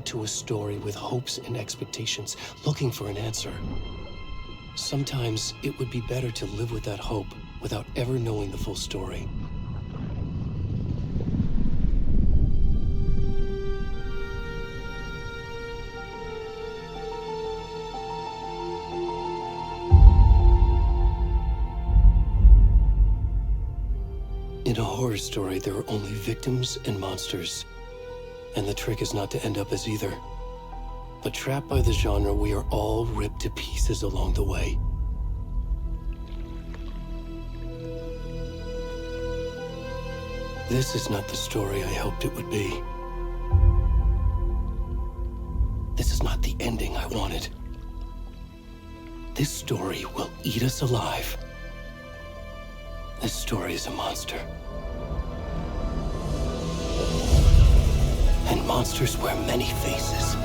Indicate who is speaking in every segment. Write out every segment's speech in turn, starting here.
Speaker 1: to a story with hopes and expectations, looking for an answer. Sometimes it would be better to live with that hope without ever knowing the full story. In a horror story, there are only victims and monsters. And the trick is not to end up as either. But trapped by the genre, we are all ripped to pieces along the way. This is not the story I hoped it would be. This is not the ending I wanted. This story will eat us alive. This story is a monster. And monsters wear many faces.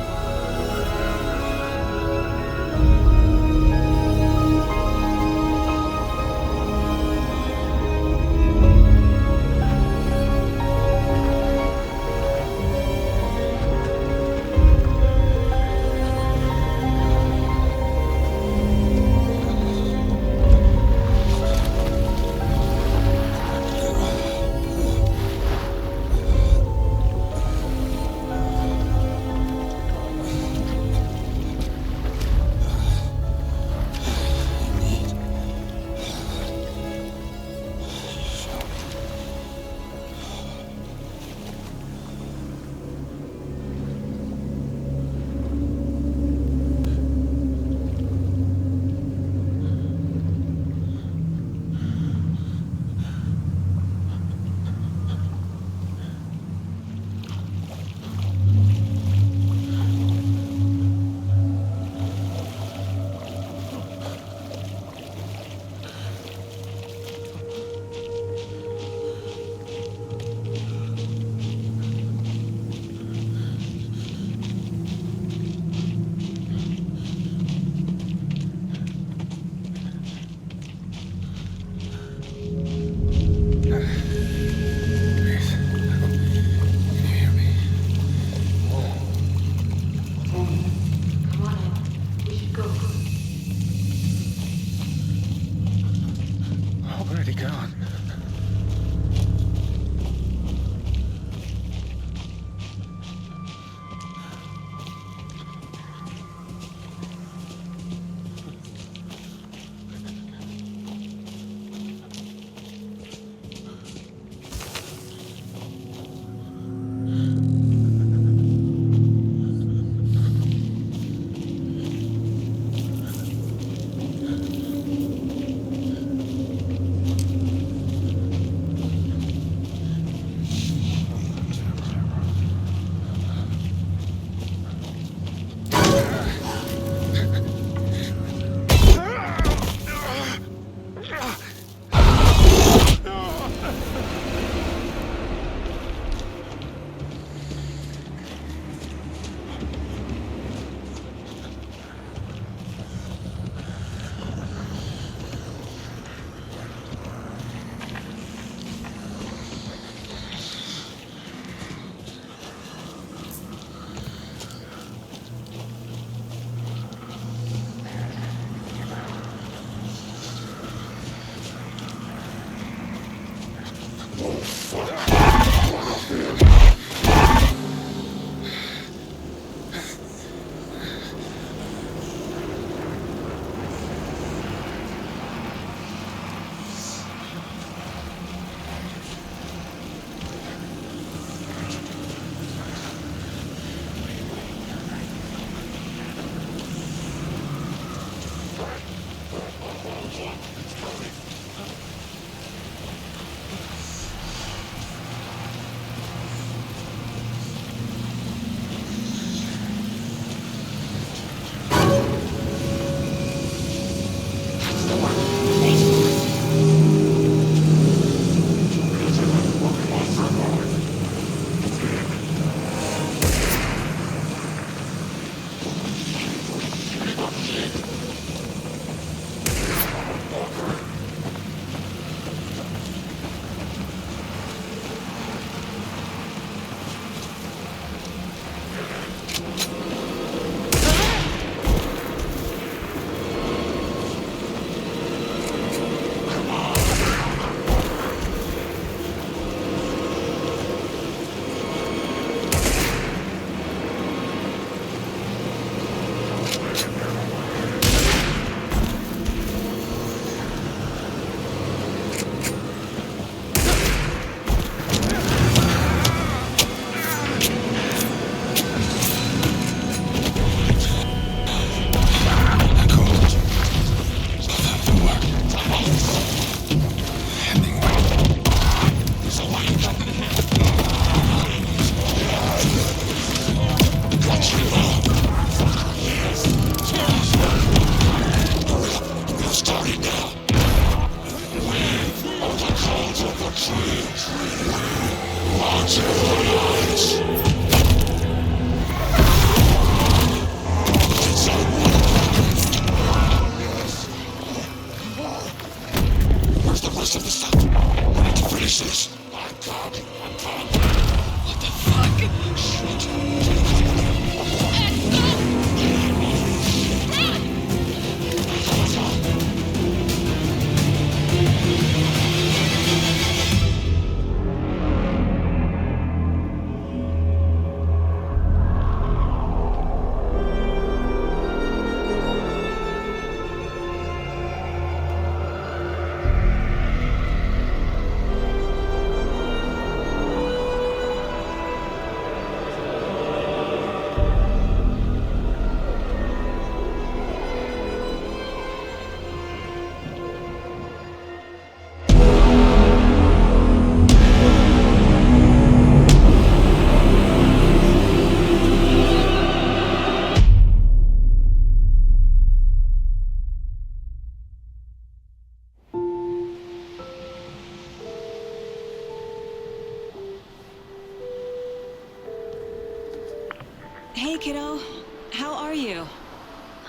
Speaker 2: are you?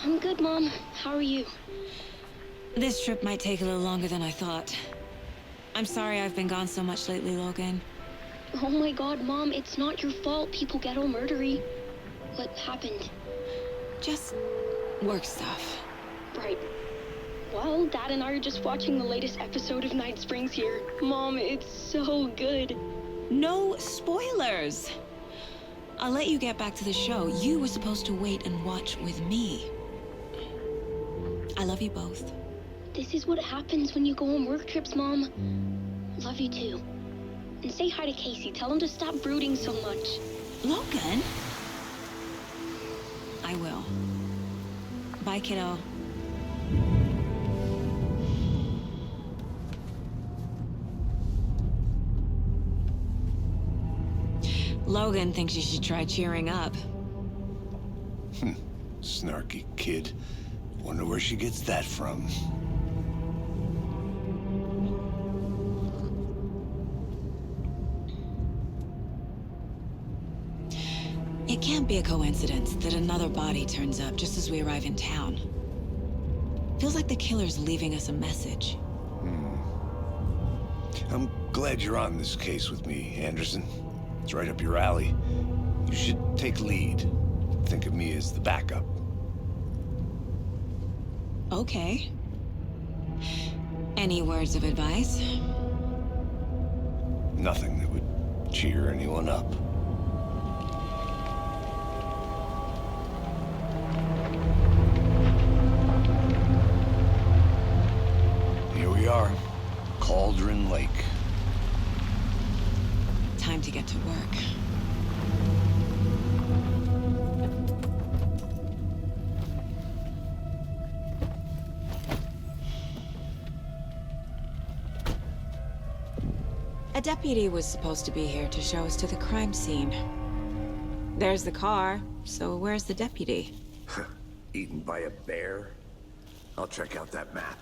Speaker 3: I'm good, Mom. How are you?
Speaker 2: This trip might take a little longer than I thought. I'm sorry I've been gone so much lately, Logan.
Speaker 3: Oh my god, Mom, it's not your fault people get all murdery. What happened?
Speaker 2: Just work stuff.
Speaker 3: Right. Well, Dad and I are just watching the latest episode of Night Springs here. Mom, it's so good.
Speaker 2: No spoilers! I'll let you get back to the show. You were supposed to wait and watch with me. I love you both.
Speaker 3: This is what happens when you go on work trips, Mom. Love you too. And say hi to Casey. Tell him to stop brooding so much.
Speaker 2: Logan? I will. Bye, kiddo. Logan thinks you should try cheering up.
Speaker 4: Snarky kid. Wonder where she gets that from.
Speaker 2: It can't be a coincidence that another body turns up just as we arrive in town. Feels like the killer's leaving us a message.
Speaker 4: I'm glad you're on this case with me, Anderson. It's right up your alley. You should take lead. Think of me as the backup.
Speaker 2: Okay. Any words of advice?
Speaker 4: Nothing that would cheer anyone up. Here we are. Cauldron Lake.
Speaker 2: Time to get to work. A deputy was supposed to be here to show us to the crime scene. There's the car, so where's the deputy?
Speaker 4: Eaten by a bear? I'll check out that map.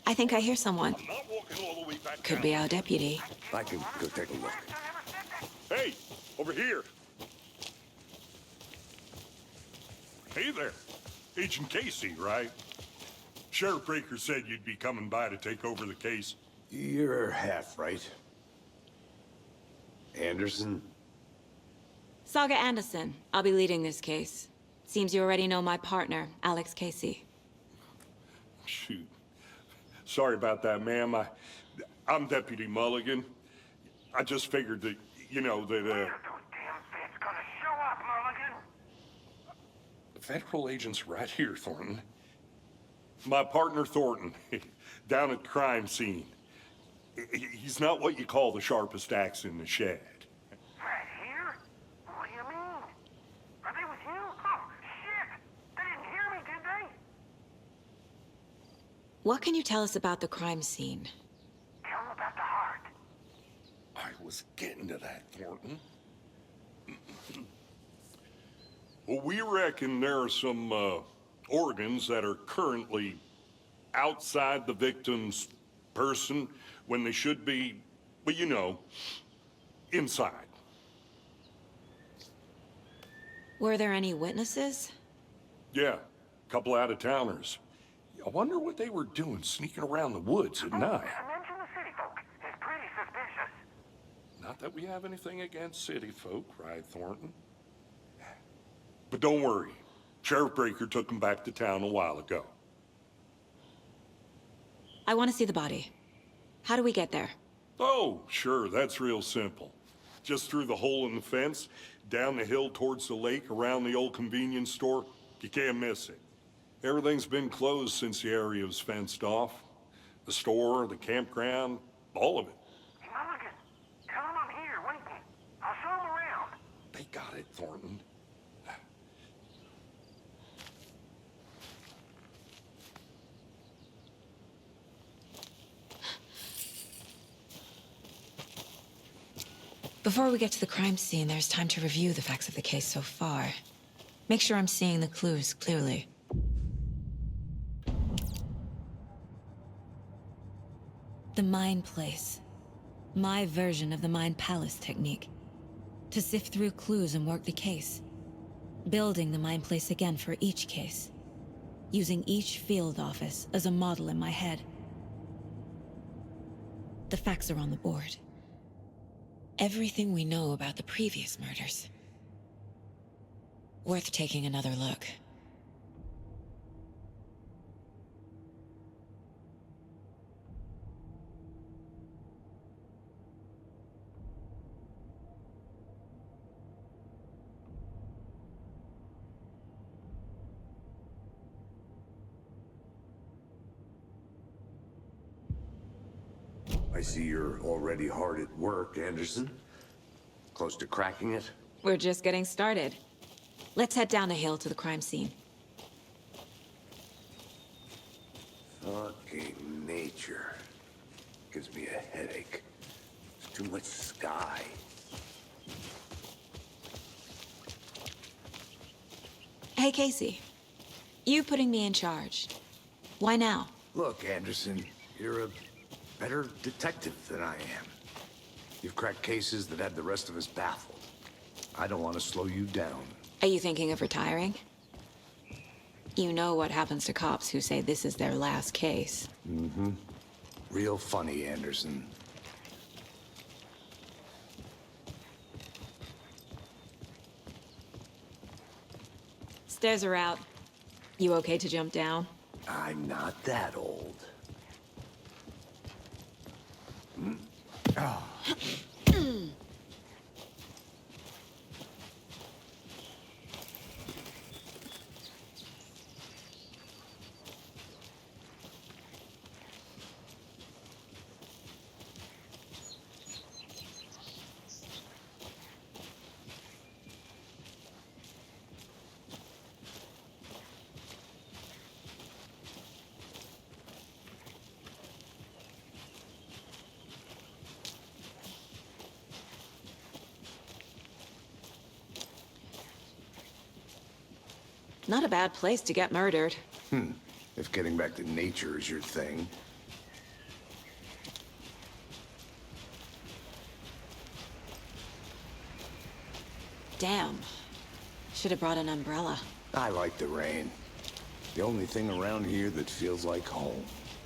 Speaker 2: I think I hear someone.
Speaker 5: I'm not walking all the way back
Speaker 2: Could
Speaker 5: down.
Speaker 2: be our deputy.
Speaker 4: I can go take a look.
Speaker 5: Hey, over here. Hey there. Agent Casey, right? Sheriff Breaker said you'd be coming by to take over the case.
Speaker 4: You're half right. Anderson?
Speaker 2: Saga Anderson. I'll be leading this case. Seems you already know my partner, Alex Casey.
Speaker 5: Shoot. Sorry about that, ma'am. I'm Deputy Mulligan. I just figured that, you know, that,
Speaker 6: Those damn feds gonna show up, Mulligan.
Speaker 5: the federal agent's right here, Thornton. My partner, Thornton, down at the crime scene. He's not what you call the sharpest axe in the shed.
Speaker 6: Right here? What do you mean? Are they with you? Oh, shit! They didn't hear me, did they?
Speaker 2: What can you tell us about the crime scene?
Speaker 6: Tell them about the heart.
Speaker 5: I was getting to that, Thornton. Well, we reckon there are some organs that are currently outside the victim's person when they should be, well, you know, inside.
Speaker 2: Were there any witnesses?
Speaker 5: Yeah, a couple out-of-towners. I wonder what they were doing sneaking around the woods at night.
Speaker 6: Mention the city folk. It's pretty suspicious.
Speaker 5: Not that we have anything against city folk, right, Thornton? But don't worry. Sheriff Breaker took them back to town a while ago.
Speaker 2: I want to see the body. How do we get there?
Speaker 5: Oh, sure, that's real simple. Just through the hole in the fence, down the hill towards the lake, around the old convenience store. You can't miss it. Everything's been closed since the area was fenced off. The store, the campground, all of it.
Speaker 6: Mulligan, tell them I'm here waiting. I'll show them around.
Speaker 5: They got it, Thornton.
Speaker 2: Before we get to the crime scene, there's time to review the facts of the case so far. Make sure I'm seeing the clues clearly. The Mind Place. My version of the Mind Palace technique. To sift through clues and work the case. Building the Mind Place again for each case. Using each field office as a model in my head. The facts are on the board. Everything we know about the previous murders. Worth taking another look.
Speaker 4: I see you're already hard at work, Anderson. Close to cracking it?
Speaker 2: We're just getting started. Let's head down the hill to the crime scene.
Speaker 4: Fucking nature. Gives me a headache. There's too much sky.
Speaker 2: Hey, Casey. You putting me in charge. Why now?
Speaker 4: Look, Anderson, you're a better detective than I am. You've cracked cases that had the rest of us baffled. I don't want to slow you down.
Speaker 2: Are you thinking of retiring? You know what happens to cops who say this is their last case.
Speaker 4: Mm-hmm. Real funny, Anderson.
Speaker 2: Stairs are out. You okay to jump down?
Speaker 4: I'm not that old. Oh.
Speaker 2: Not a bad place to get murdered.
Speaker 4: If getting back to nature is your thing.
Speaker 2: Damn. Should have brought an umbrella.
Speaker 4: I like the rain. The only thing around here that feels like home.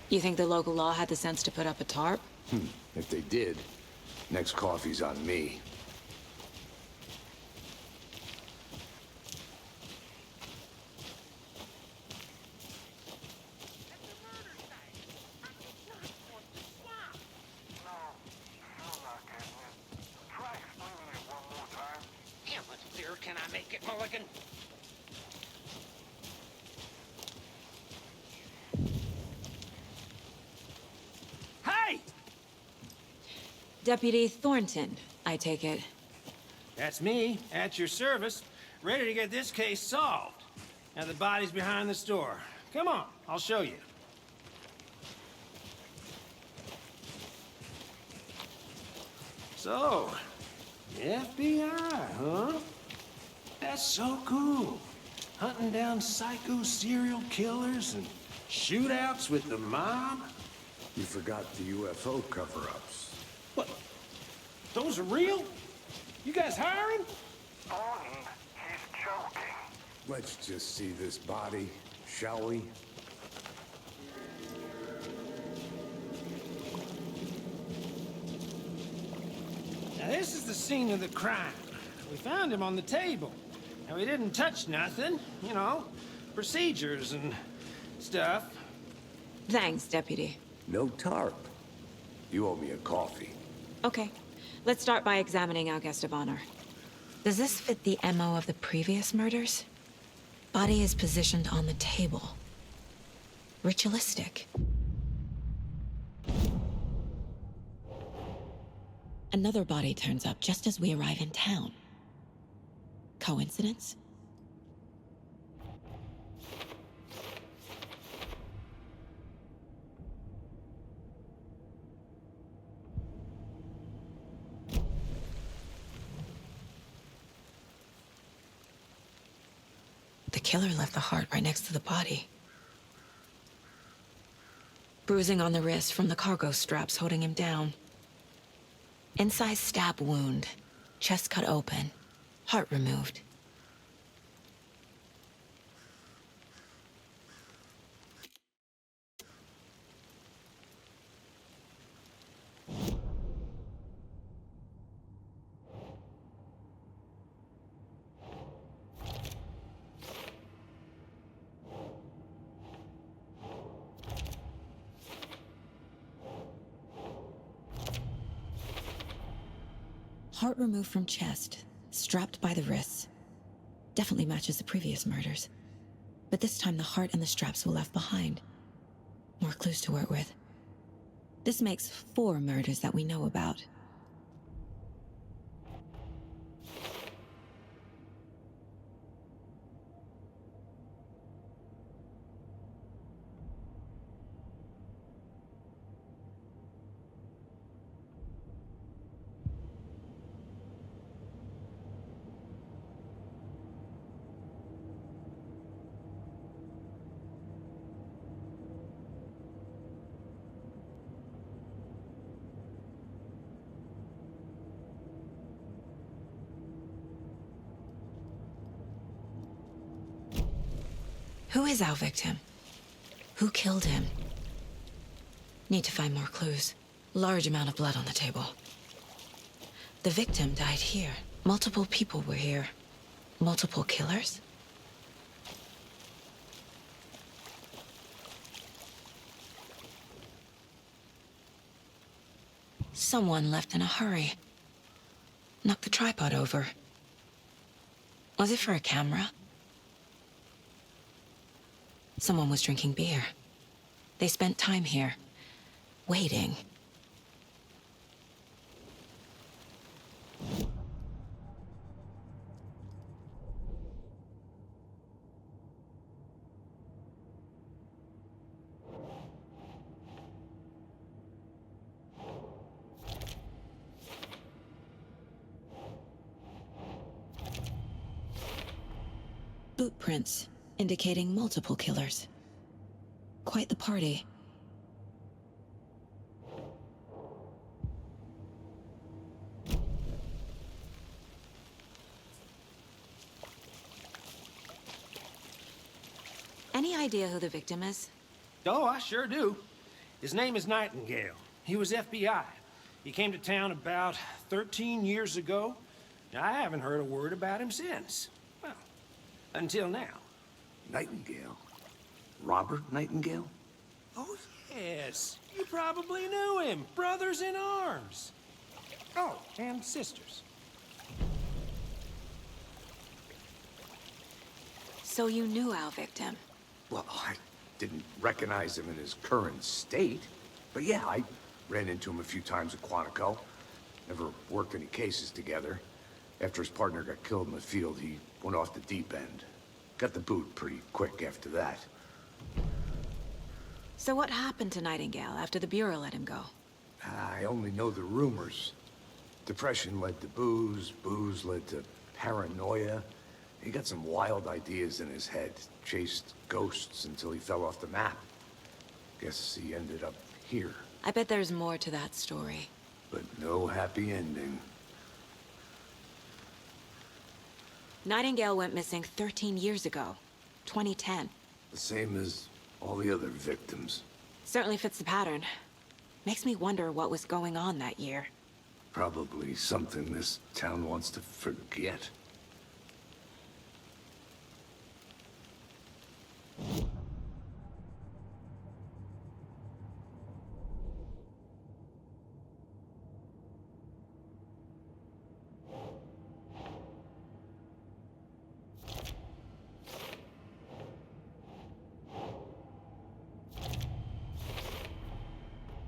Speaker 2: You think the local law had the sense to put up a tarp?
Speaker 4: If they did, next coffee's on me.
Speaker 6: Can I make it, Mulligan? Hey!
Speaker 2: Deputy Thornton, I take it.
Speaker 7: That's me, at your service, ready to get this case solved. Now the body's behind the store. Come on, I'll show you. So, FBI, huh? That's so cool. Hunting down psycho serial killers and shootouts with the mob.
Speaker 4: You forgot the UFO cover-ups.
Speaker 7: What? Those are real? You guys hiring?
Speaker 6: Bonnie, he's joking.
Speaker 4: Let's just see this body, shall we?
Speaker 7: Now this is the scene of the crime. We found him on the table. And we didn't touch nothing, you know, procedures and stuff.
Speaker 2: Thanks, Deputy.
Speaker 4: No tarp. You owe me a coffee.
Speaker 2: Okay. Let's start by examining our guest of honor. Does this fit the MO of the previous murders? Body is positioned on the table. Ritualistic. Another body turns up just as we arrive in town. Coincidence? The killer left the heart right next to the body. Bruising on the wrist from the cargo straps holding him down. Incised stab wound. Chest cut open. Heart removed. Heart removed from chest, strapped by the wrists. Definitely matches the previous murders. But this time the heart and the straps were left behind. More clues to work with. This makes 4 murders that we know about. Who is our victim? Who killed him? Need to find more clues. Large amount of blood on the table. The victim died here. Multiple people were here. Multiple killers? Someone left in a hurry. Knocked the tripod over. Was it for a camera? Someone was drinking beer. They spent time here, waiting. Boot prints, indicating multiple killers. Quite the party. Any idea who the victim is?
Speaker 7: Oh, I sure do. His name is Nightingale. He was FBI. He came to town about 13 years ago. I haven't heard a word about him since. Well, until now.
Speaker 4: Nightingale? Robert Nightingale?
Speaker 7: Oh, yes. You probably knew him. Brothers in arms. Oh, and sisters.
Speaker 2: So you knew our victim?
Speaker 4: Well, I didn't recognize him in his current state. But yeah, I ran into him a few times at Quantico. Never worked any cases together. After his partner got killed in the field, he went off the deep end. Got the boot pretty quick after that.
Speaker 2: So what happened to Nightingale after the Bureau let him go?
Speaker 4: I only know the rumors. Depression led to booze, booze led to paranoia. He got some wild ideas in his head, chased ghosts until he fell off the map. Guess he ended up here,
Speaker 2: I bet there's more to that story.
Speaker 4: but no happy ending.
Speaker 2: Nightingale went missing 13 years ago, 2010.
Speaker 4: The same as all the other victims.
Speaker 2: Certainly fits the pattern. Makes me wonder what was going on that year.
Speaker 4: Probably something this town wants to forget.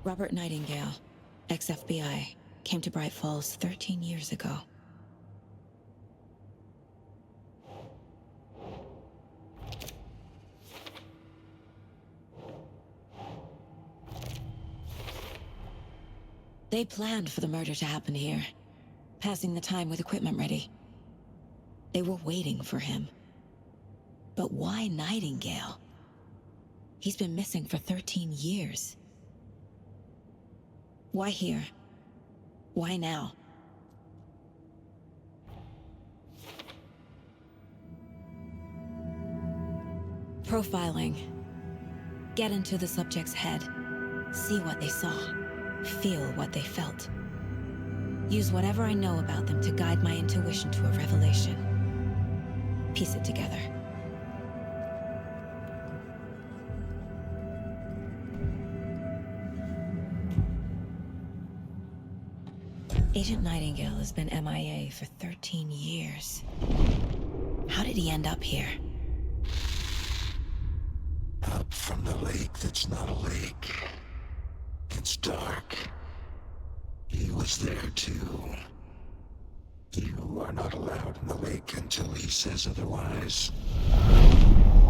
Speaker 2: Robert Nightingale, ex-FBI, came to Bright Falls 13 years ago. They planned for the murder to happen here, passing the time with equipment ready. They were waiting for him. But why Nightingale? He's been missing for 13 years. Why here? Why now? Profiling. Get into the subject's head. See what they saw. Feel what they felt. Use whatever I know about them to guide my intuition to a revelation. Piece it together. Agent Nightingale has been MIA for 13 years. How did he end up here?
Speaker 8: Up from the lake that's not a lake. It's dark. He was there too. You are not allowed in the lake until he says otherwise.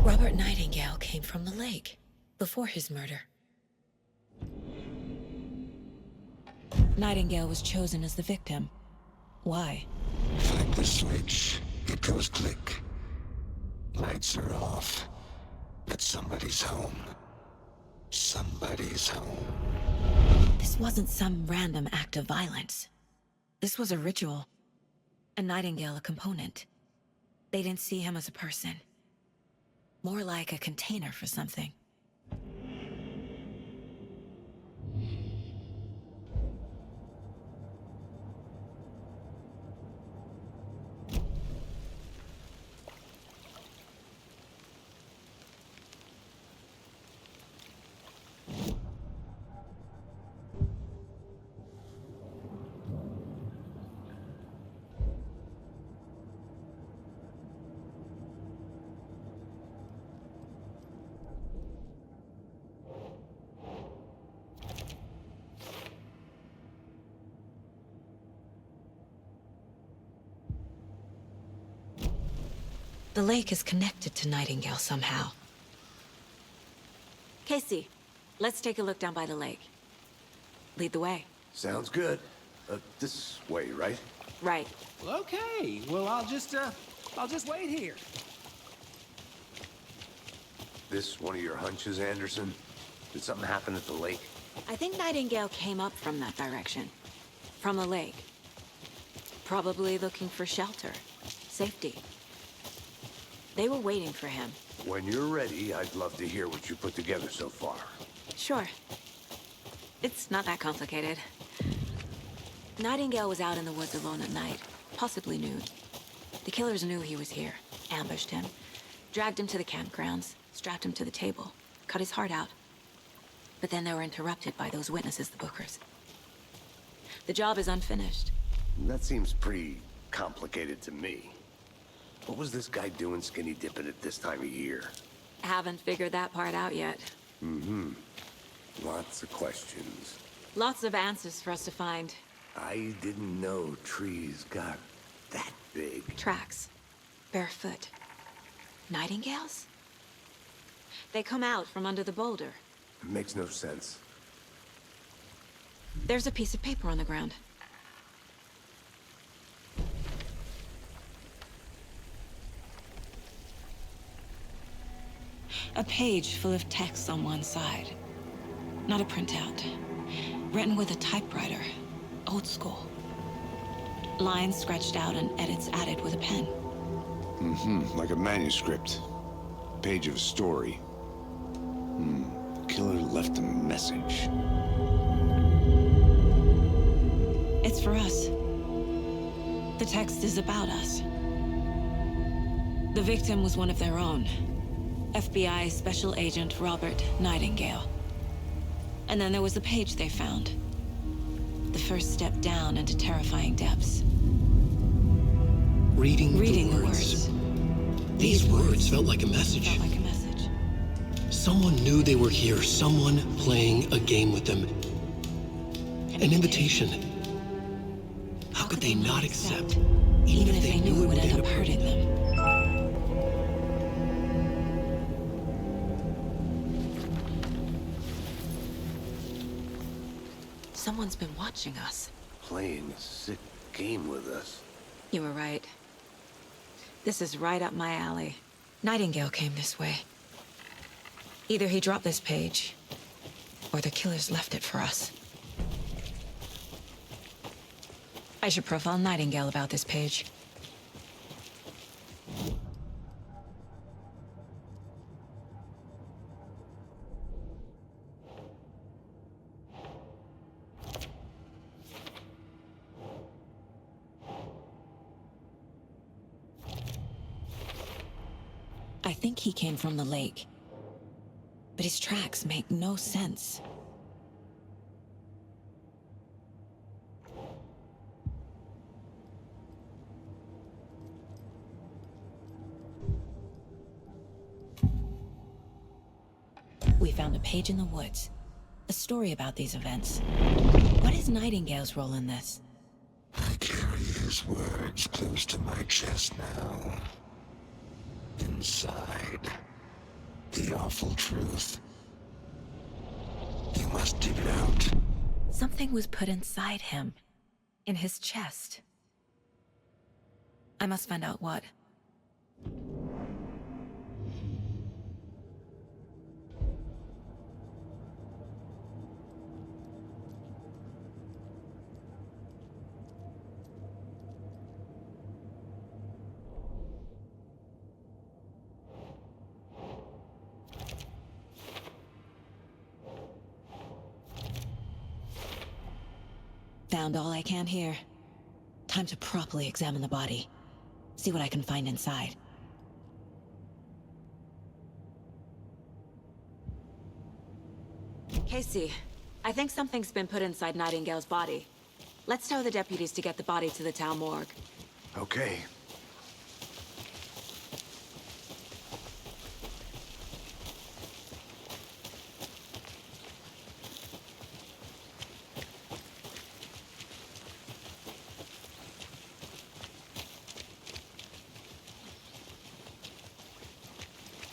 Speaker 2: Robert Nightingale came from the lake, before his murder. Nightingale was chosen as the victim. Why?
Speaker 8: Flick the switch, it goes click. Lights are off. But somebody's home. Somebody's home.
Speaker 2: This wasn't some random act of violence. This was a ritual. And Nightingale a component. They didn't see him as a person. More like a container for something. The lake is connected to Nightingale somehow. Casey, let's take a look down by the lake. Lead the way.
Speaker 4: Sounds good. This way, right?
Speaker 2: Right.
Speaker 7: Well, okay. Well, I'll just wait here.
Speaker 4: This one of your hunches, Anderson? Did something happen at the lake?
Speaker 2: I think Nightingale came up from that direction. From the lake. Probably looking for shelter. Safety. They were waiting for him.
Speaker 4: When you're ready, I'd love to hear what you put together so far.
Speaker 2: Sure. It's not that complicated. Nightingale was out in the woods alone at night, possibly nude. The killers knew he was here, ambushed him, dragged him to the campgrounds, strapped him to the table, cut his heart out. But then they were interrupted by those witnesses, the Bookers. The job is unfinished.
Speaker 4: That seems pretty complicated to me. What was this guy doing skinny dipping at this time of year?
Speaker 2: Haven't figured that part out yet.
Speaker 4: Mm-hmm. Lots of questions.
Speaker 2: Lots of answers for us to find.
Speaker 4: I didn't know trees got that big.
Speaker 2: Tracks. Barefoot. Nightingales? They come out from under the boulder.
Speaker 4: It makes no sense.
Speaker 2: There's a piece of paper on the ground. A page full of text on one side. Not a printout. Written with a typewriter. Old school. Lines scratched out and edits added with a pen.
Speaker 4: Mm-hmm. Like a manuscript. Page of a story. The killer left a message.
Speaker 2: It's for us. The text is about us. The victim was one of their own. FBI Special Agent Robert Nightingale. And then there was the page they found. The first step down into terrifying depths.
Speaker 1: Reading
Speaker 2: the
Speaker 1: the words. These words felt like a message.
Speaker 2: Felt like a message.
Speaker 1: Someone knew they were here, someone playing a game with them. An invitation. How could they not accept, even if they knew it would end up hurting them?
Speaker 2: Someone's been watching us.
Speaker 4: Playing a sick game with us.
Speaker 2: You were right. This is right up my alley. Nightingale came this way. Either he dropped this page, or the killers left it for us. I should profile Nightingale about this page. I think he came from the lake. But his tracks make no sense. We found a page in the woods. A story about these events. What is Nightingale's role in this?
Speaker 8: I carry his words close to my chest now. Inside, the awful truth. You must dig it out.
Speaker 2: Something was put inside him. In his chest. I must find out what. Found all I can here. Time to properly examine the body. See what I can find inside. Casey, I think something's been put inside Nightingale's body. Let's tell the deputies to get the body to the town morgue.
Speaker 4: Okay.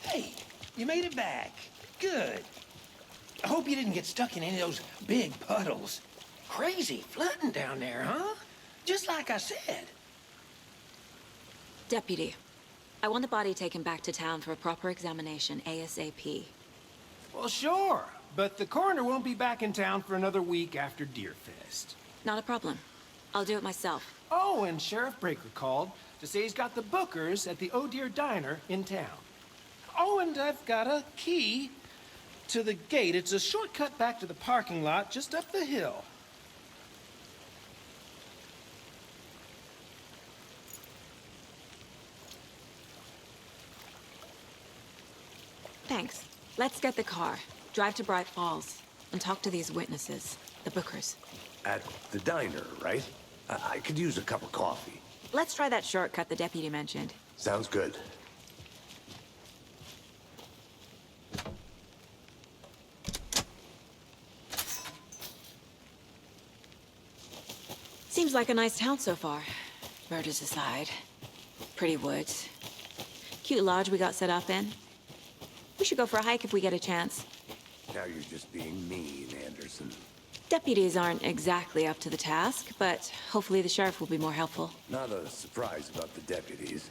Speaker 7: Hey, you made it back. Good. I hope you didn't get stuck in any of those big puddles. Crazy flooding down there, huh? Just like I said.
Speaker 2: Deputy, I want the body taken back to town for a proper examination ASAP.
Speaker 7: Well, sure. But the coroner won't be back in town for another week after Deerfest.
Speaker 2: Not a problem. I'll do it myself.
Speaker 7: Oh, and Sheriff Breaker called to say he's got the bookers at the Oh Dear Diner in town. Oh, and I've got a key to the gate. It's a shortcut back to the parking lot just up the hill.
Speaker 2: Thanks. Let's get the car, drive to Bright Falls, and talk to these witnesses, the bookers.
Speaker 4: At the diner, right? I could use a cup of coffee.
Speaker 2: Let's try that shortcut the deputy mentioned.
Speaker 4: Sounds good.
Speaker 2: Seems like a nice town so far. Murders aside. Pretty woods. Cute lodge we got set up in. We should go for a hike if we get a chance.
Speaker 4: Now you're just being mean, Anderson.
Speaker 2: Deputies aren't exactly up to the task, but hopefully the sheriff will be more helpful.
Speaker 4: Not a surprise about the deputies.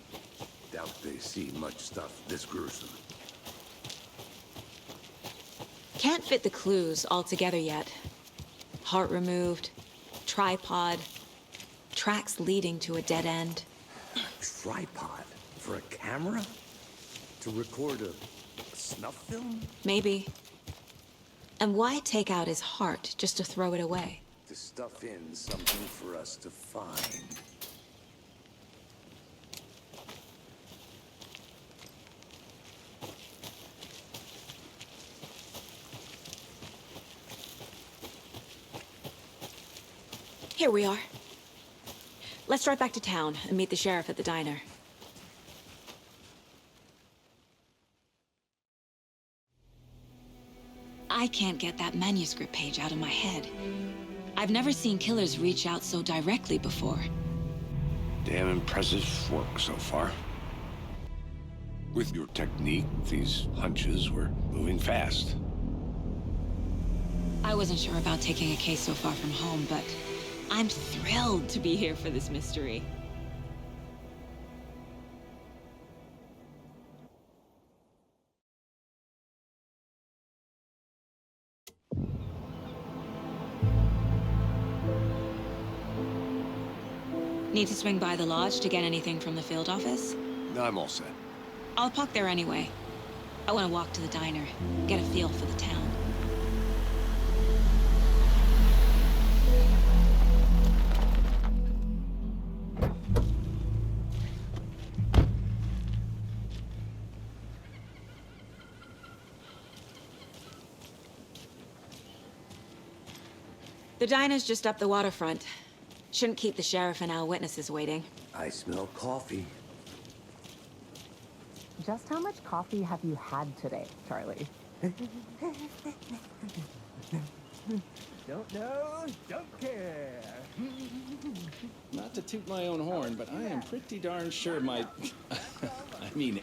Speaker 4: Doubt they see much stuff this gruesome.
Speaker 2: Can't fit the clues all together yet. Heart removed, tripod, tracks leading to a dead end.
Speaker 4: Tripod? For a camera? To record a snuff film?
Speaker 2: Maybe. And why take out his heart just to throw it away?
Speaker 4: To stuff in something for us to find.
Speaker 2: Here we are. Let's drive back to town and meet the sheriff at the diner. I can't get that manuscript page out of my head. I've never seen killers reach out so directly before.
Speaker 4: Damn impressive work so far. With your technique, these hunches were moving fast.
Speaker 2: I wasn't sure about taking a case so far from home, but I'm thrilled to be here for this mystery. Need to swing by the lodge to get anything from the field office?
Speaker 4: No, I'm all set.
Speaker 2: I'll park there anyway. I want to walk to the diner, get a feel for the town. The diner's just up the waterfront. Shouldn't keep the sheriff and our witnesses waiting.
Speaker 4: I smell coffee.
Speaker 9: Just how much coffee have you had today, Charlie? Don't know, don't care.
Speaker 10: Not to toot my own horn, but I am pretty darn sure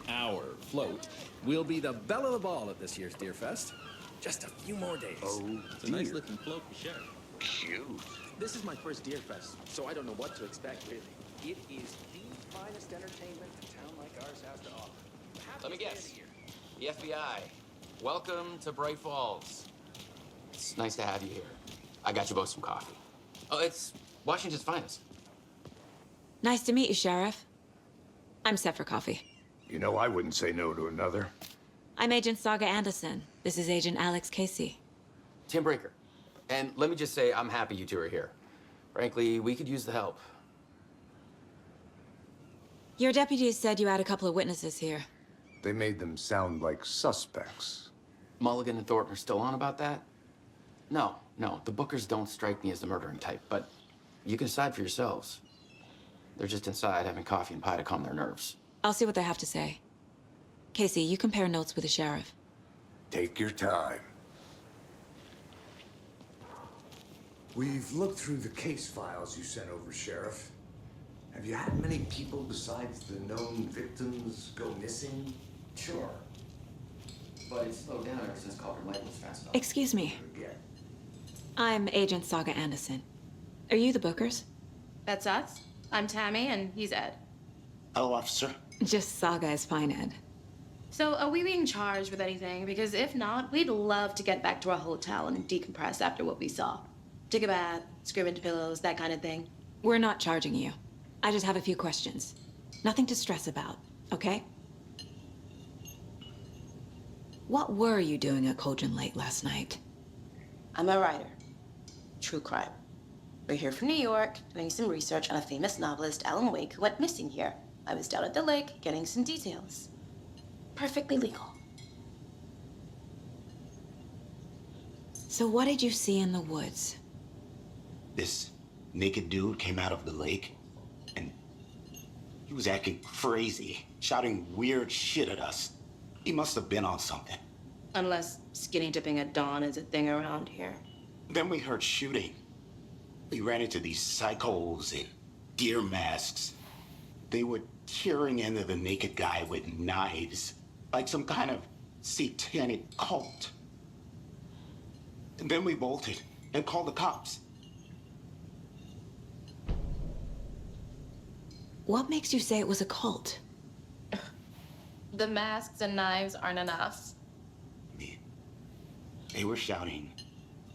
Speaker 10: our float will be the belle of the ball at this year's Deer Fest. Just a few more days.
Speaker 4: Oh,
Speaker 10: it's a nice looking float for Sheriff.
Speaker 4: cute.
Speaker 10: This is my first Deer Fest, so I don't know what to expect, really. It is the finest entertainment a town like ours has to offer.
Speaker 11: Let me guess. The FBI. Welcome to Bright Falls. It's nice to have you here. I got you both some coffee. Oh, it's Washington's finest.
Speaker 2: Nice to meet you, Sheriff. I'm set for coffee.
Speaker 4: You know, I wouldn't say no to another.
Speaker 2: I'm Agent Saga Anderson. This is Agent Alex Casey.
Speaker 11: Tim Breaker. And let me just say, I'm happy you two are here. Frankly, we could use the help.
Speaker 2: Your deputies said you had a couple of witnesses here.
Speaker 4: They made them sound like suspects.
Speaker 11: Mulligan and Thornton are still on about that? No, the Bookers don't strike me as the murdering type, but you can decide for yourselves. They're just inside having coffee and pie to calm their nerves.
Speaker 2: I'll see what they have to say. Casey, you compare notes with the sheriff.
Speaker 4: Take your time. We've looked through the case files you sent over, Sheriff. Have you had many people besides the known victims go missing?
Speaker 11: Sure. But it's slowed down ever since Cauldron Lake was fast enough.
Speaker 2: Excuse me.
Speaker 4: Again.
Speaker 2: I'm Agent Saga Anderson. Are you the Bookers?
Speaker 12: That's us. I'm Tammy, and he's Ed.
Speaker 8: Hello, officer.
Speaker 2: Just Saga is fine, Ed.
Speaker 12: So, are we being charged with anything? Because if not, we'd love to get back to our hotel and decompress after what we saw. Take a bath, scream into pillows, that kind of thing.
Speaker 2: We're not charging you. I just have a few questions. Nothing to stress about, okay? What were you doing at Cauldron Lake last night?
Speaker 12: I'm a writer. True crime. We're here from New York, doing some research on a famous novelist, Alan Wake, who went missing here. I was down at the lake, getting some details. Perfectly legal.
Speaker 2: So what did you see in the woods?
Speaker 8: This naked dude came out of the lake, and he was acting crazy, shouting weird shit at us. He must have been on something.
Speaker 12: Unless skinny dipping at dawn is a thing around here.
Speaker 8: Then we heard shooting. We ran into these psychos in deer masks. They were tearing into the naked guy with knives, like some kind of satanic cult. And then we bolted and called the cops.
Speaker 2: What makes you say it was a cult?
Speaker 12: The masks and knives aren't enough.
Speaker 8: They were shouting,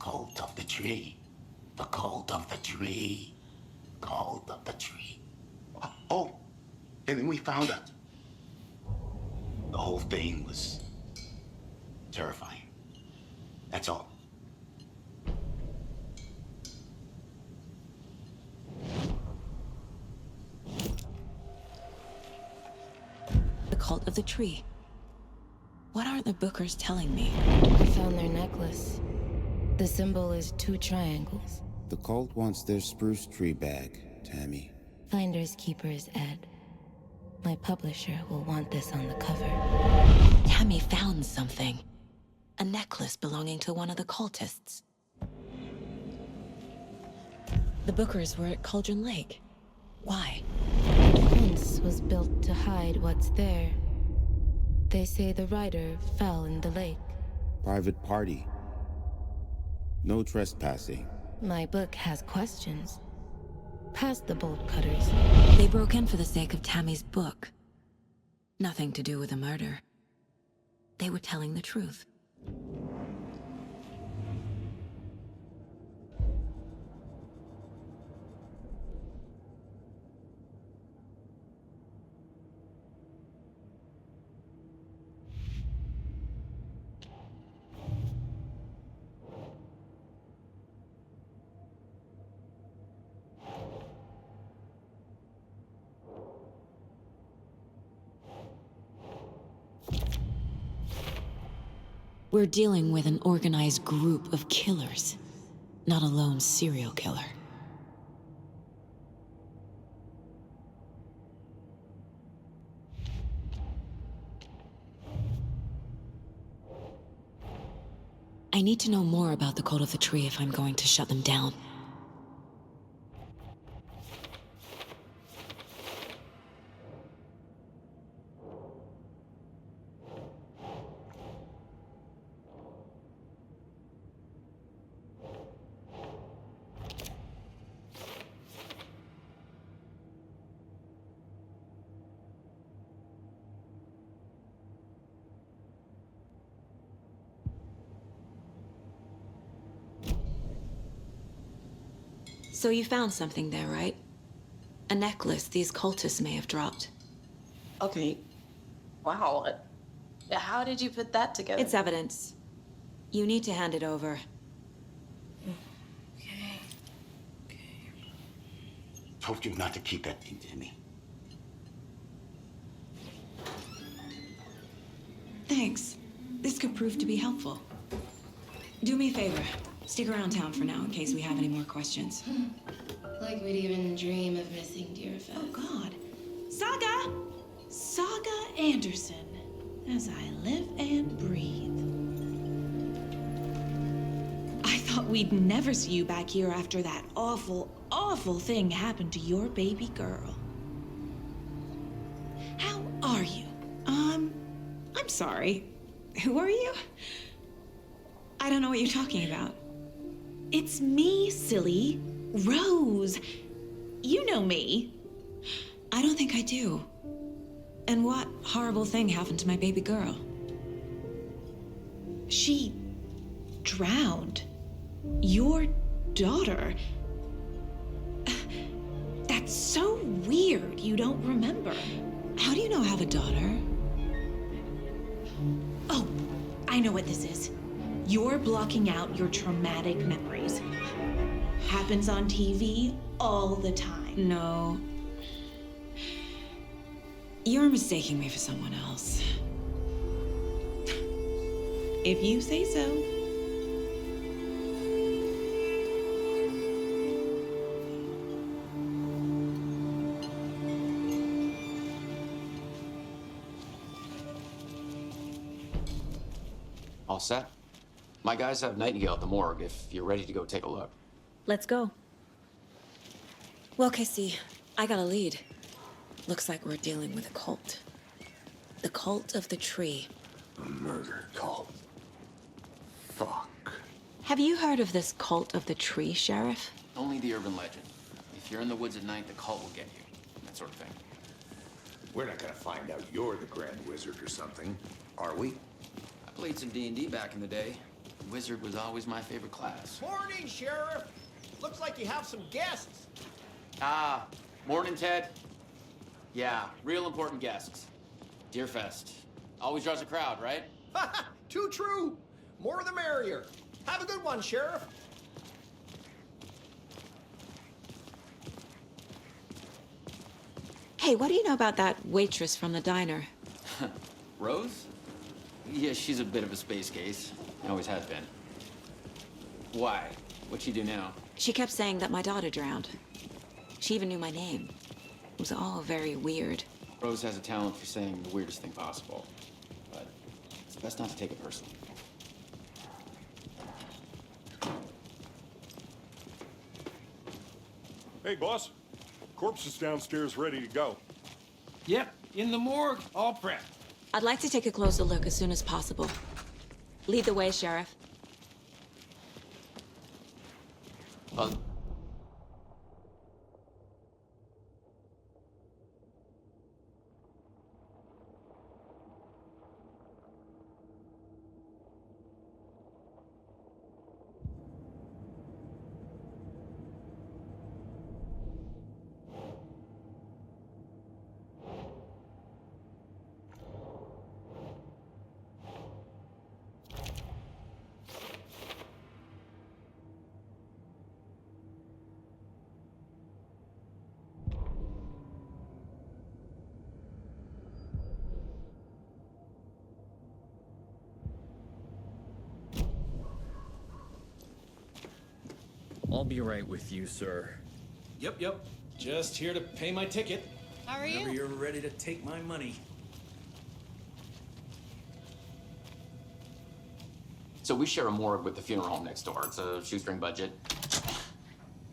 Speaker 8: "Cult of the tree, the cult of the tree, cult of the tree." Oh, and then we found out. The whole thing was terrifying. That's all.
Speaker 2: The cult of the tree. What are the Bookers telling me?
Speaker 13: I found their necklace. The symbol is 2 triangles.
Speaker 14: The cult wants their spruce tree back, Tammy.
Speaker 13: Finders keepers, Ed. My publisher will want this on the cover.
Speaker 2: Tammy found something. A necklace belonging to one of the cultists. The Bookers were at Cauldron Lake. Why?
Speaker 13: The fence was built to hide what's there. They say the rider fell in the lake.
Speaker 14: Private party. No trespassing.
Speaker 13: My book has questions. Past the bolt cutters.
Speaker 2: They broke in for the sake of Tammy's book. Nothing to do with a murder. They were telling the truth. We're dealing with an organized group of killers, not a lone serial killer. I need to know more about the Cult of the Tree if I'm going to shut them down. So you found something there, right? A necklace these cultists may have dropped.
Speaker 12: Okay. Wow. How did you put that together?
Speaker 2: It's evidence. You need to hand it over.
Speaker 12: Okay.
Speaker 8: Told you not to keep that thing to me.
Speaker 2: Thanks. This could prove to be helpful. Do me a favor. Stick around town for now in case we have any more questions.
Speaker 15: Like we'd even dream of missing Deerfest.
Speaker 16: Oh, God. Saga! Saga Anderson. As I live and breathe. I thought we'd never see you back here after that awful, awful thing happened to your baby girl. How are you? I'm sorry. Who are you? I don't know what you're talking about. It's me, silly. Rose. You know me.
Speaker 2: I don't think I do. And what horrible thing happened to my baby girl?
Speaker 16: She drowned. Your daughter. That's so weird you don't remember.
Speaker 2: How do you know I have a daughter?
Speaker 16: Oh, I know what this is. You're blocking out your traumatic memories. Happens on TV all the time.
Speaker 2: No. You're mistaking me for someone else.
Speaker 16: If you say so.
Speaker 11: All set? My guys have Nightingale at the morgue if you're ready to go take a look.
Speaker 2: Let's go. Well, Casey, I got a lead. Looks like we're dealing with a cult. The Cult of the Tree.
Speaker 4: A murder cult. Fuck.
Speaker 2: Have you heard of this Cult of the Tree, Sheriff?
Speaker 11: Only the urban legend. If you're in the woods at night, the cult will get you. That sort of thing.
Speaker 4: We're not gonna find out you're the Grand Wizard or something, are we?
Speaker 11: I played some D&D back in the day. Wizard was always my favorite class.
Speaker 7: Morning, Sheriff. Looks like you have some guests.
Speaker 11: Ah, morning, Ted. Yeah, real important guests. Deerfest. Always draws a crowd, right?
Speaker 7: Too true. More the merrier. Have a good one, Sheriff.
Speaker 2: Hey, what do you know about that waitress from the diner?
Speaker 11: Rose? Yeah, she's a bit of a space case. Always has been. Why? What'd she do now?
Speaker 2: She kept saying that my daughter drowned. She even knew my name. It was all very weird.
Speaker 11: Rose has a talent for saying the weirdest thing possible. But it's best not to take it personally.
Speaker 5: Hey, boss. Corpse is downstairs ready to go.
Speaker 7: Yep, in the morgue, all prepped.
Speaker 2: I'd like to take a closer look as soon as possible. Lead the way, Sheriff.
Speaker 17: I'll be right with you, sir.
Speaker 10: Yep. Just here to pay my ticket.
Speaker 18: How are
Speaker 10: Whenever
Speaker 18: you?
Speaker 10: you're ready to take my money.
Speaker 11: So we share a morgue with the funeral home next door. It's a shoestring budget.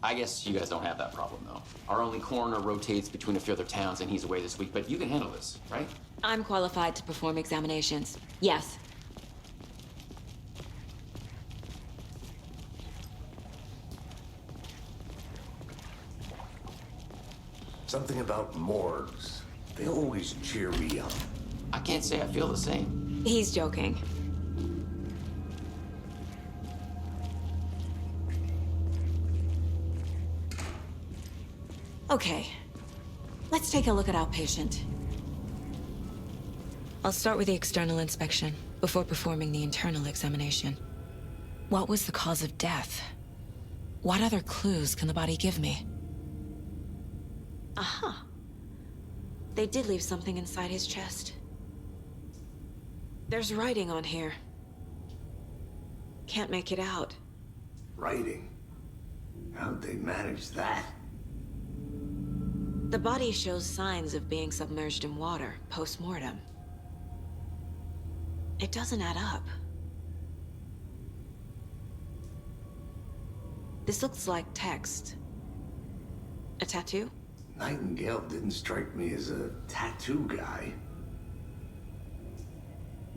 Speaker 11: I guess you guys don't have that problem, though. Our only coroner rotates between a few other towns, and he's away this week, but you can handle this, right?
Speaker 2: I'm qualified to perform examinations. Yes.
Speaker 4: Something about morgues. They always cheer me up.
Speaker 11: I can't say I feel the same.
Speaker 2: He's joking. Okay, let's take a look at our patient. I'll start with the external inspection before performing the internal examination. What was the cause of death? What other clues can the body give me? Aha. They did leave something inside his chest. There's writing on here. Can't make it out.
Speaker 4: Writing? How'd they manage that?
Speaker 2: The body shows signs of being submerged in water post-mortem. It doesn't add up. This looks like text. A tattoo?
Speaker 4: Nightingale didn't strike me as a tattoo guy.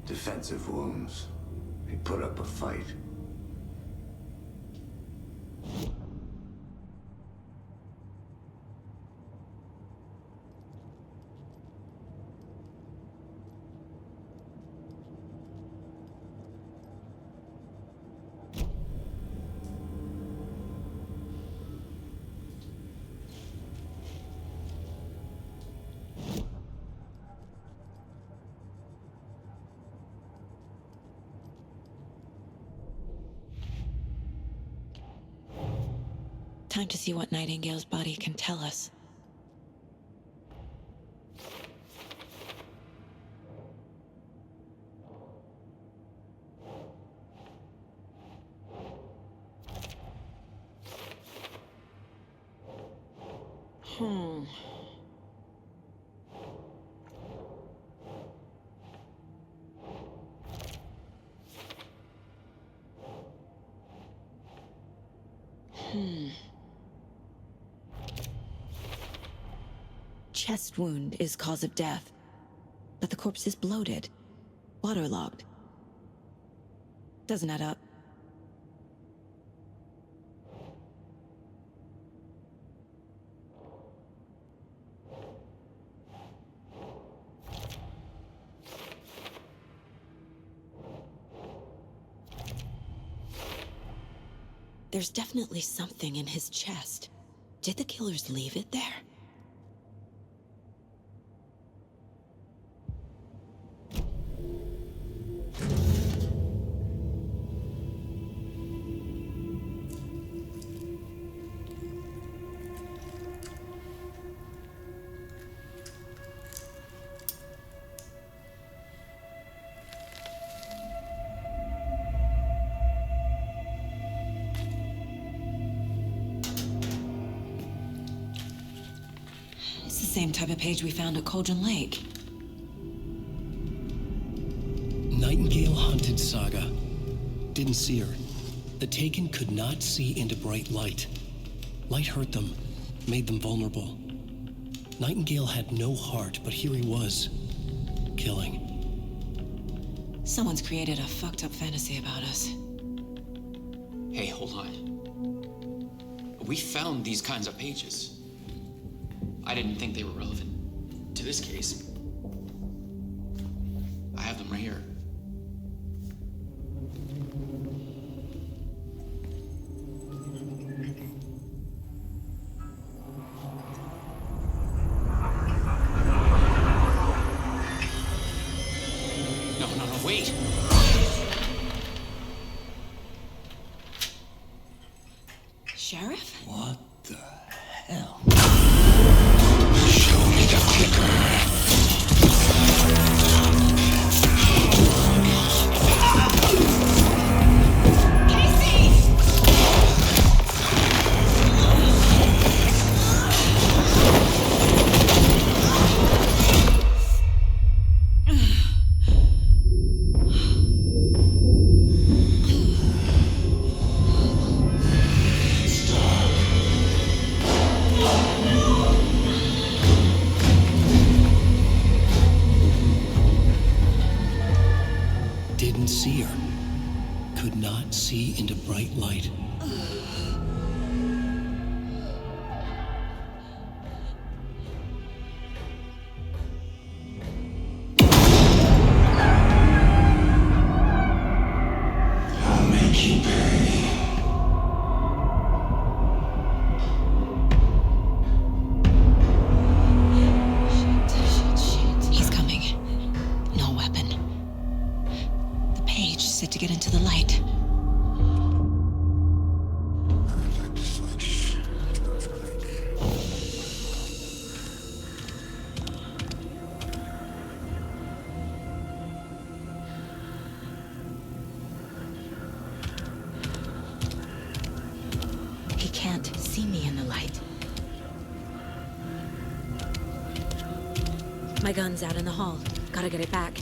Speaker 4: Defensive wounds. He put up a fight.
Speaker 2: Time to see what Nightingale's body can tell us. Chest wound is cause of death, but the corpse is bloated, waterlogged. Doesn't add up. There's definitely something in his chest. Did the killers leave it there? Same type of page we found at Cauldron Lake.
Speaker 1: Nightingale hunted Saga. Didn't see her. The Taken could not see into bright light. Light hurt them, made them vulnerable. Nightingale had no heart, but here he was, killing.
Speaker 2: Someone's created a fucked up fantasy about us.
Speaker 11: Hey, hold on. We found these kinds of pages. I didn't think they were relevant to this case. I have them right here. No, wait!
Speaker 2: Sheriff?
Speaker 1: What the hell?
Speaker 8: Show me the clicker.
Speaker 16: Casey!
Speaker 1: see into bright light.
Speaker 8: I'll make you pay.
Speaker 2: He's coming. No weapon. The page said to get into the light. He can't see me in the light. My gun's out in the hall. Gotta get it back.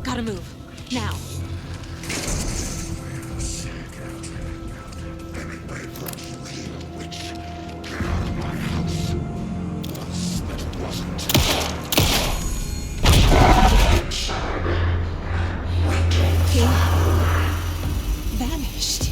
Speaker 2: Gotta move. Now. He vanished.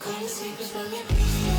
Speaker 8: Can't see from your